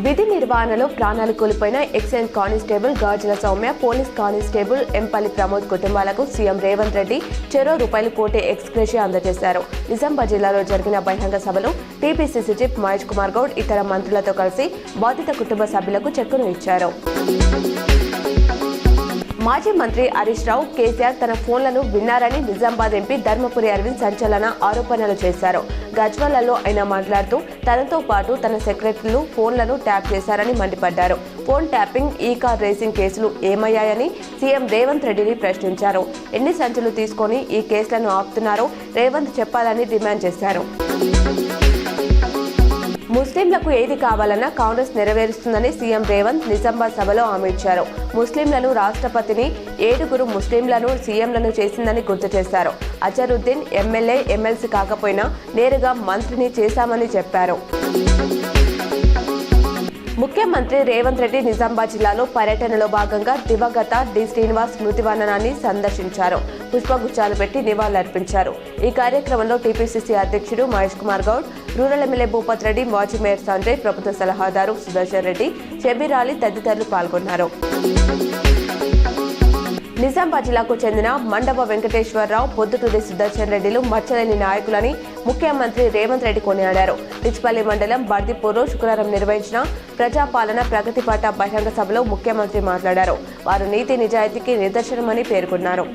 విధి నిర్వహణలో ప్రాణాలు కోల్పోయిన ఎక్సైజ్ కానిస్టేబుల్ గాజుల సౌమ్య, పోలీస్ కానిస్టేబుల్ ఎంపల్లి ప్రమోద్ కుటుంబాలకు సీఎం రేవంత్ రెడ్డి ₹1,00,000 కోటి ఎక్స్‌గ్రేషియా అందజేశారు. నిజామాబాద్ జిల్లాలో జరిగిన బహిరంగ సభలో టీపీసీసీ చీఫ్ మహేష్ కుమార్ గౌడ్ ఇతర మంత్రులతో కలిసి బాధిత కుటుంబ సభ్యులకు చెక్కును ఇచ్చారు. మాజీ మంత్రి హరీష్ రావు కేసీఆర్ తన ఫోన్లను విన్నారని నిజామాబాద్ ఎంపీ ధర్మపురి అరవింద్ సంచలన ఆరోపణలు చేశారు. గజ్వేల్లో ఆయన మాట్లాడుతూ తనతో పాటు తన సెక్రటరీలు ఫోన్లను ట్యాప్ చేశారని మండిపడ్డారు. ఫోన్ ట్యాపింగ్, ఈ కార్ రేసింగ్ కేసులు ఏమయ్యాయని సీఎం రేవంత్ రెడ్డిని ప్రశ్నించారు. ఎన్ని సంచులు తీసుకొని ఈ కేసులను ఆపుతున్నారో రేవంత్ చెప్పాలని డిమాండ్ చేశారు. ముస్లింలకు ఏది కావాలన్నా కాంగ్రెస్ నెరవేరుస్తుందని సీఎం రేవంత్ నిజామాబాద్ సభలో హామీ ఇచ్చారు. ముస్లింలను రాష్ట్రపతిని, 7 ముస్లింలను సీఎంలను చేసిందని గుర్తు చేశారు. అజరుద్దీన్ ఎమ్మెల్యే, ఎమ్మెల్సీ కాకపోయినా నేరుగా మంత్రిని చేశామని చెప్పారు. ముఖ్యమంత్రి రేవంత్ రెడ్డి నిజామాబాద్ జిల్లాలో పర్యటనలో భాగంగా దివంగత డి. శ్రీనివాస్ స్మృతి వనాన్ని సందర్శించారు. పుష్పగుచ్చాలు పెట్టి నివాళులర్పించారు. ఈ కార్యక్రమంలో టీపీసీసీ అధ్యక్షుడు మహేష్ కుమార్ గౌడ్, రూరల్ ఎమ్మెల్యే భూపత్ రెడ్డి, మాజీ మేయర్ సంజయ్, ప్రభుత్వ సలహాదారు సుదర్శన్ రెడ్డి, షబీర్ అలీ తదితరులు పాల్గొన్నారు. నిజామాబాద్ జిల్లాకు చెందిన మండవ వెంకటేశ్వరరావు, పొద్దుటూరి సుదర్శన్ రెడ్డిలు మచ్చలేని నాయకులని ముఖ్యమంత్రి రేవంత్ రెడ్డి కొనియాడారు. రిచ్పల్లి మండలం బర్దిపూర్లో శుక్రవారం నిర్వహించిన ప్రజాపాలన ప్రగతి పాట బహిరంగ సభలో ముఖ్యమంత్రి మాట్లాడారు. వారు నీతి నిజాయితీకి నిదర్శనమని పేర్కొన్నారు.